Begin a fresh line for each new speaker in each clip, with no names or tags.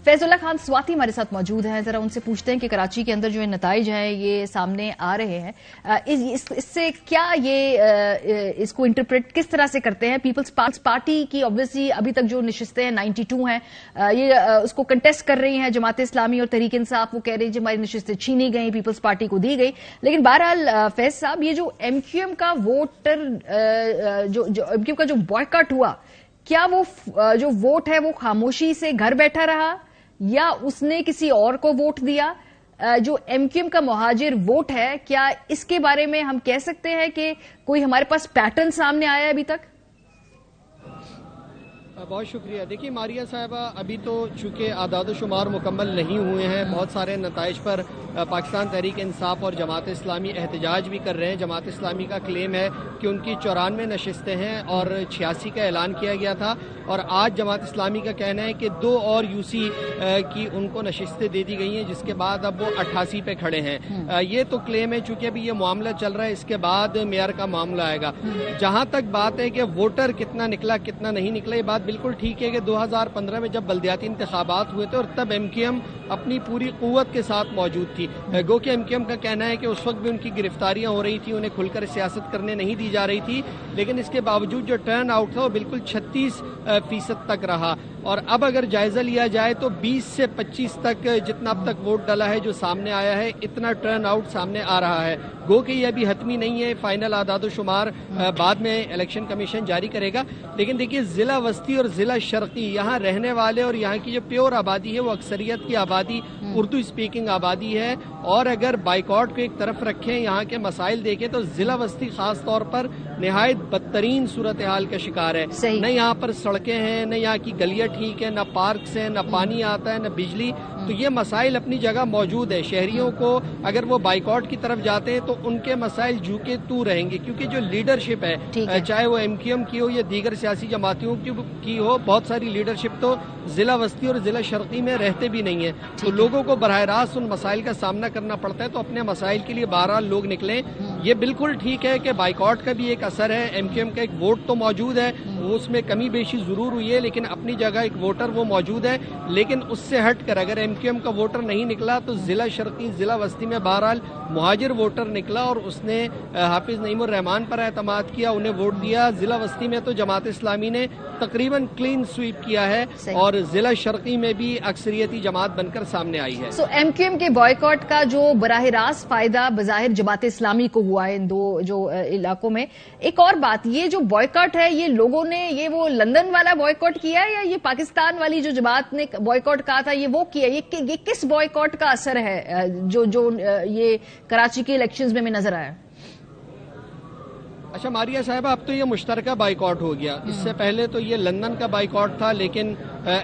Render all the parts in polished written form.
फैजुल्ला खान स्वाति हमारे साथ मौजूद हैं, जरा उनसे पूछते हैं कि कराची के अंदर जो नताइज हैं ये सामने आ रहे हैं, इससे क्या ये इसको इंटरप्रेट किस तरह से करते हैं? पीपल्स पार्टी की ऑब्वियसली अभी तक जो नशिस्तें हैं 92 हैं, ये उसको कंटेस्ट कर रही हैं जमात इस्लामी और तहरीक इंसाफ। वो कह रही है हमारी नशिस्तें छीनी गई, पीपल्स पार्टी को दी गई। लेकिन बहरहाल फैज साहब, ये जो एमक्यूएम का वोटर जो एमक्यूएम का जो बॉयकॉट हुआ, क्या वो जो वोट है वो खामोशी से घर बैठा रहा या उसने किसी और को वोट दिया? जो एमक्यूएम का मुहाजिर वोट है, क्या इसके बारे में हम कह सकते हैं कि कोई हमारे पास पैटर्न सामने आया है अभी तक?
बहुत शुक्रिया। देखिए मारिया साहबा, अभी तो चूंकि आदाद शुमार मुकम्मल नहीं हुए हैं, बहुत सारे नताइज पर पाकिस्तान तहरीक इंसाफ और जमात इस्लामी एहतजाज भी कर रहे हैं। जमात इस्लामी का क्लेम है कि उनकी 94 नशिस्तें हैं और 86 का ऐलान किया गया था, और आज जमात इस्लामी का कहना है कि 2 और यूसी की उनको नशिस्तें दे दी गई हैं, जिसके बाद अब वो 88 पे खड़े हैं। ये तो क्लेम है, चूंकि अभी ये मामला चल रहा है, इसके बाद मेयर का मामला आएगा। जहां तक बात है कि वोटर कितना निकला कितना नहीं निकला, ये बात बिल्कुल ठीक है कि 2015 में जब बल्दियाती इंतखाबात हुए थे और तब एमक्यूएम अपनी पूरी कुव्वत के साथ मौजूद थी। गो कि एमक्यूएम का कहना है कि उस वक्त भी उनकी गिरफ्तारियां हो रही थी, उन्हें खुलकर सियासत करने नहीं दी जा रही थी, लेकिन इसके बावजूद जो टर्न आउट था वो बिल्कुल 36% तक रहा। और अब अगर जायजा लिया जाए तो 20 से 25 तक जितना अब तक वोट डाला है, जो सामने आया है, इतना टर्न आउट सामने आ रहा है। गो कि ये अभी हतमी नहीं है, फाइनल आदाद शुमार बाद में इलेक्शन कमीशन जारी करेगा। लेकिन देखिए, जिला वस्ती और जिला शर्की, यहाँ रहने वाले और यहाँ की जो प्योर आबादी है वो अक्सरियत की आबादी उर्दू स्पीकिंग आबादी है। और अगर बाइकॉट को एक तरफ रखें, यहाँ के मसाइल देखें, तो जिला वस्ती खास तौर पर निहायत बदतरीन सूरत हाल का शिकार है। न यहाँ पर सड़कें हैं, न यहाँ की गलियां ठीक है, न पार्क है, न पानी आता है, न बिजली। तो ये मसाइल अपनी जगह मौजूद है। शहरियों को अगर वो बाइकॉट की तरफ जाते हैं तो उनके मसाइल झुके तू रहेंगे, क्योंकि जो लीडरशिप है, चाहे वो एमक्यूएम की हो या दीगर सियासी जमातियों की हो, बहुत सारी लीडरशिप तो जिला वस्ती और जिला शर्की में रहते भी नहीं है। तो लोगों को बराह रास्त उन मसाइल का सामना करना पड़ता है। तो अपने मसाइल के लिए बहरहाल लोग निकलें। ये बिल्कुल ठीक है कि बाइकॉट का भी एक असर है। एमक्यूएम का एक वोट तो मौजूद है, वो उसमें कमी बेशी जरूर हुई है, लेकिन अपनी जगह एक वोटर वो मौजूद है। लेकिन उससे हटकर अगर एमक्यूएम का वोटर नहीं निकला तो जिला शर्की जिला वस्ती में बहरहाल मुहाजिर वोटर निकला और उसने हाफिज नईमुर रहमान पर एतमाद किया, उन्हें वोट दिया। जिला वस्ती में तो जमात इस्लामी ने तकरीबन क्लीन स्वीप किया है और जिला शर्की में भी अक्सरियती जमात बनकर सामने आई है।
सो एमक्यूएम के बॉयकॉट का जो बराह रास्त फायदा बज़ाहिर जमात इस्लामी को हुआ है इन दो जो इलाकों में। एक और बात, ये जो बॉयकॉट है, ये लोगों ने ये वो लंदन वाला बॉयकॉट किया है या ये पाकिस्तान वाली जो जमात ने बॉयकॉट कहा था ये वो किया? ये किस बॉयकॉट का असर है जो ये कराची के इलेक्शंस में नजर आया?
अच्छा मारिया साहब, अब तो ये मुश्तरका बाइकॉट हो गया। इससे पहले तो ये लंदन का बाइकॉट था, लेकिन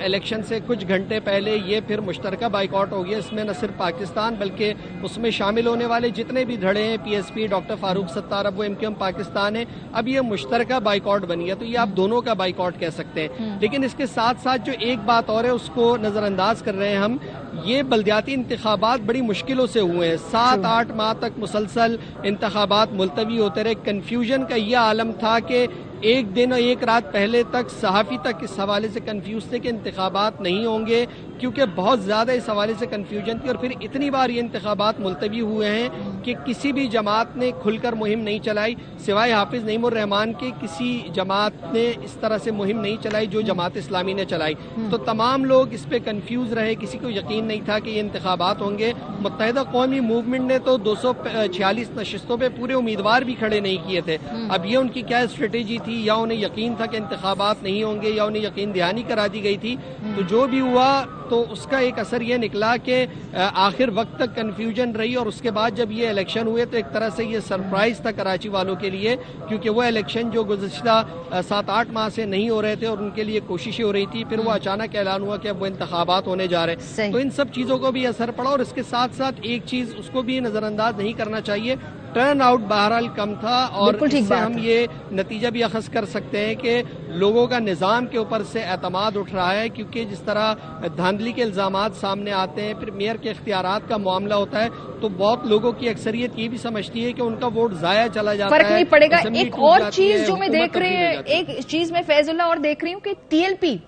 इलेक्शन से कुछ घंटे पहले ये फिर मुश्तरका बाइकॉट हो गया। इसमें न सिर्फ पाकिस्तान बल्कि उसमें शामिल होने वाले जितने भी धड़े हैं, पीएसपी, डॉक्टर फारूक सत्तार, अब वो एमक्यूएम पाकिस्तान है, अब ये मुश्तरका बाइकॉट बन गया। तो ये आप दोनों का बाइकॉट कह सकते हैं। लेकिन इसके साथ साथ जो एक बात और है उसको नजरअंदाज कर रहे हैं हम, ये बल्दियाती इंतखाबात बड़ी मुश्किलों से हुए हैं। 7-8 माह तक मुसलसल इंतखाबात मुलतवी होते रहे। कन्फ्यूजन का यह आलम था कि एक दिन और एक रात पहले तक सहाफ़ी तक इस हवाले से कंफ्यूज थे कि इंतखाबात नहीं होंगे, क्योंकि बहुत ज़्यादा इस हवाले से कंफ्यूजन थी। और फिर इतनी बार ये इंतखाबात मुलतवी हुए हैं कि किसी भी जमात ने खुलकर मुहिम नहीं चलाई, सिवाय हाफिज नईमुर रहमान के किसी जमात ने इस तरह से मुहिम नहीं चलाई जो जमात इस्लामी ने चलाई। तो तमाम लोग इस पर कंफ्यूज रहे, किसी को यकीन नहीं था कि ये इंतखाबात होंगे। मुत्तहिदा कौमी मूवमेंट ने तो 246 नशिस्तों पर पूरे उम्मीदवार भी खड़े नहीं किए थे। अब ये उनकी क्या स्ट्रेटेजी थी? या उन्हें यकीन था कि इंतखाबात नहीं होंगे, या उन्हें यकीन दहानी करा दी गई थी? तो जो भी हुआ तो उसका एक असर ये निकला कि आखिर वक्त तक कंफ्यूजन रही। और उसके बाद जब ये इलेक्शन हुए तो एक तरह से ये सरप्राइज था कराची वालों के लिए, क्योंकि वो इलेक्शन जो गुज़श्ता 7-8 माह से नहीं हो रहे थे और उनके लिए कोशिशें हो रही थी, फिर वो अचानक ऐलान हुआ कि अब वो इंतखाबात होने जा रहे हैं। तो इन सब चीज़ों को भी असर पड़ा। और इसके साथ साथ एक चीज़ उसको भी नज़रअंदाज नहीं करना चाहिए, टर्न आउट बहरहाल कम था। और इससे हम ये नतीजा भी अखज़ कर सकते हैं कि लोगों का निज़ाम के ऊपर से एतमाद उठ रहा है, क्योंकि जिस तरह धांधली के इल्ज़ामात सामने आते हैं, फिर मेयर के इख्तियारात का मामला होता है, तो बहुत लोगों की अक्सरियत ये भी समझती है कि उनका वोट ज़ाया चला जाता है,
फर्क नहीं पड़ेगा। एक और चीज जो मैं देख रही हूँ, एक चीज मैं फैजुल्ला और देख रही हूँ कि टीएलपी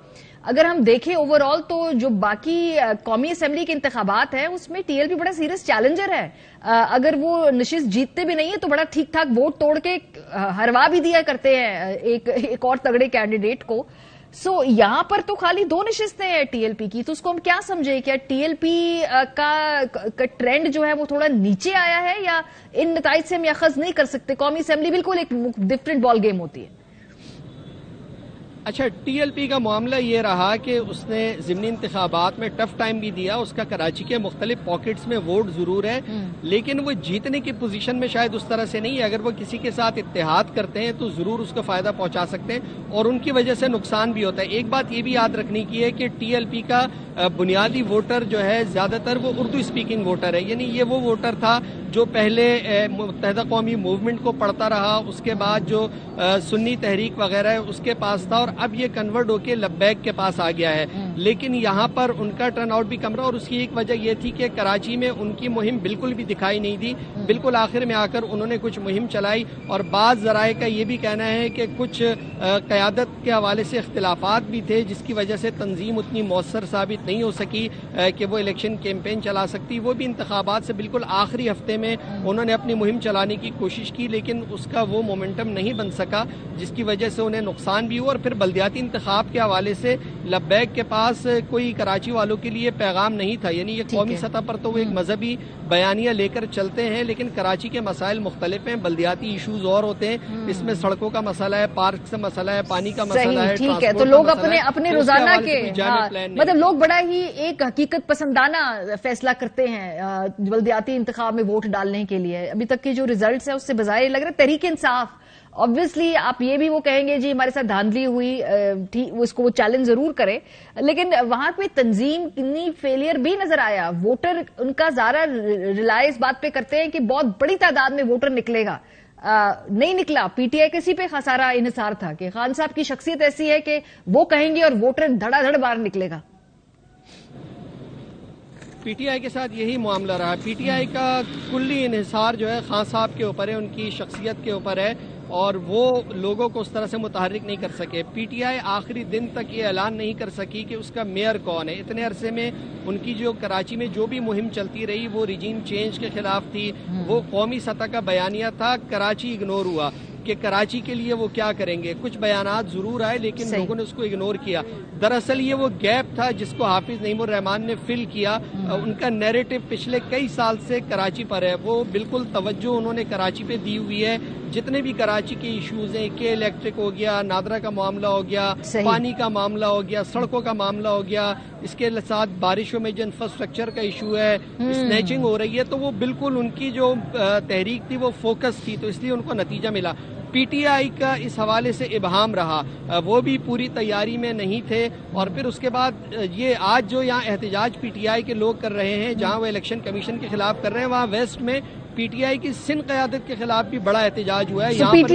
اگر ہم دیکھیں اوور آل تو جو باقی قومی اسمبلی کے انتخابات ہیں اس میں ٹی ایل پی بڑا سیریس چیلنجر ہے. اگر وہ نشست جیتتے بھی نہیں ہیں تو بڑا ٹھیک ٹھاک ووٹ توڑ کے ہروا بھی دیا کرتے ہیں ایک اور تگڑے کینڈیڈیٹ کو. سو یہاں پر تو خالی 2 نشستیں ہیں ٹی ایل پی کی, تو اس کو ہم کیا سمجھیں؟ کیا ٹی ایل پی کا ٹرینڈ جو ہے وہ تھوڑا نیچے آیا ہے, یا ان نتائج سے ہم اخذ نہیں کر سکتے؟ قومی اسمبلی بالکل ایک ڈفرینٹ بال گیم ہوتی ہے.
اچھا, ٹی ایل پی کا معاملہ یہ رہا کہ اس نے ضمنی انتخابات میں ٹف ٹائم بھی دیا. اس کا کراچی کے مختلف پاکٹس میں ووٹ ضرور ہے, لیکن وہ جیتنے کی پوزیشن میں شاید اس طرح سے نہیں ہے. اگر وہ کسی کے ساتھ اتحاد کرتے ہیں تو ضرور اس کو فائدہ پہنچا سکتے ہیں, اور ان کی وجہ سے نقصان بھی ہوتا ہے. ایک بات یہ بھی یاد رکھنے کی ہے کہ ٹی ایل پی کا بنیادی ووٹر جو ہے زیادہ تر وہ اردو اسپیکنگ ووٹر ہے. یعنی یہ وہ ووٹر تھا جو پہلے متحدہ قومی موومنٹ کو پڑھتا رہا, اس کے بعد جو سنی تحریک وغیرہ ہے اس کے پاس تھا, اور اب یہ کنورٹ ہو کے لبیک کے پاس آ گیا ہے. لیکن یہاں پر ان کا ٹرن آؤٹ بھی کم رہا, اور اس کی ایک وجہ یہ تھی کہ کراچی میں ان کی مہم بالکل بھی دکھائی نہیں دی. بالکل آخر میں آ کر انہوں نے کچھ مہم چلائی, اور بعض ذرائع کا یہ بھی کہنا ہے کہ کچھ قیادت کے حوالے سے اختلافات بھی تھے, جس کی وجہ سے تنظیم اتنی مؤثر ثابت نہیں ہو سکی کہ وہ الیکشن کیمپین چلا سکتی. وہ بھی انتخابات سے بالکل آخری ہفتے میں انہوں نے اپنی مہم چلانے کی کوشش کی, لیکن اس کا وہ مومنٹم نہیں بن سکا, جس کی وجہ سے انہیں نقصان بھی ہوا. اور پھر بلدیاتی انتخاب کے حوالے سے لبیک کے پاس کوئی کراچی والوں کے لیے پیغام نہیں تھا. یعنی یہ قومی سطح پر تو وہ ایک مذہبی بیانیہ لے کر چلتے ہیں, لیکن کراچی کے مسائل مختلف ہیں, بلدیاتی ایشوز اور ہوتے ہیں. اس میں سڑکوں کا مسئلہ ہے, پارک سے مسئلہ ہے, پانی کا مسئلہ ہے,
ٹھیک ہے. تو لوگ اپنے روزانہ کے مطلب لوگ بڑا ہی ایک حقیقت پسندانہ فیصلہ کرتے ہیں بلدیاتی انتخاب میں ووٹ ڈالنے کے لیے. ابھی تک کے جو ریزلٹس ہیں اس سے بظاہر لگ رہا ہے تحریک انصاف, obviously آپ یہ بھی وہ کہیں گے جی ہمارے ساتھ دھاندلی ہوئی, اس کو وہ چیلنج ضرور کرے, لیکن وہاں پہ تنظیم اتنی فیلئر بھی نظر آیا. ووٹر ان کا زیادہ ریلائی اس بات پہ کرتے ہیں کہ بہت بڑی تعداد میں ووٹر نکلے گا, نہیں نکلا. پی ٹی آئی کسی پہ خسارہ انحصار تھا کہ خان صاحب کی شخصیت ایسی ہے کہ وہ کہیں گے اور ووٹر دھڑا دھڑ باہر نکلے گا.
پی ٹی آئی کے ساتھ یہی معاملہ رہا. پی ٹی آئی کا کلی انحصار جو ہے خان صاحب کے اوپر ہے, ان کی شخصیت کے اوپر ہے, اور وہ لوگوں کو اس طرح سے متحرک نہیں کر سکے. پی ٹی آئی آخری دن تک یہ اعلان نہیں کر سکی کہ اس کا میئر کون ہے. اتنے عرصے میں ان کی جو کراچی میں جو بھی مہم چلتی رہی وہ ریجیم چینج کے خلاف تھی, وہ قومی سطح کا بیانیہ تھا. کراچی اگنور ہوا کہ کراچی کے لیے وہ کیا کریں گے. کچھ بیانات ضرور آئے لیکن لوگوں نے اس کو اگنور کیا. دراصل یہ وہ گیپ تھا جس کو حافظ نعیم الرحمان نے فل کیا. ان کا نیریٹو پچھلے کئی سال سے کراچی پر ہے, وہ بالکل توجہ انہوں نے کراچی پہ دی ہوئی ہے. جتنے بھی کراچی کے ایشوز ہیں, کہ الیکٹرک ہو گیا, نادرا کا معاملہ ہو گیا, پانی کا معاملہ ہو گیا, سڑکوں کا معاملہ ہو گیا, اس کے ساتھ بارشوں میں جو انفراسٹرکچر کا ایشو ہے, اسنیچنگ ہو رہی ہے, تو وہ بالکل ان کی جو تحریک تھی وہ فوکس تھی, تو اس لیے ان کو نتیجہ ملا. پی ٹی آئی کا اس حوالے سے ابہام رہا, وہ بھی پوری تیاری میں نہیں تھے. اور پھر اس کے بعد یہ آج جو یہاں احتجاج پی ٹی آئی کے لوگ کر رہے ہیں, جہاں وہ الیکشن کمیشن کے خلاف کر رہے ہیں, وہاں ویسٹ میں پی ٹی آئی کی سندھ قیادت کے خلاف بھی بڑا احتجاج ہوا ہے. یہاں پر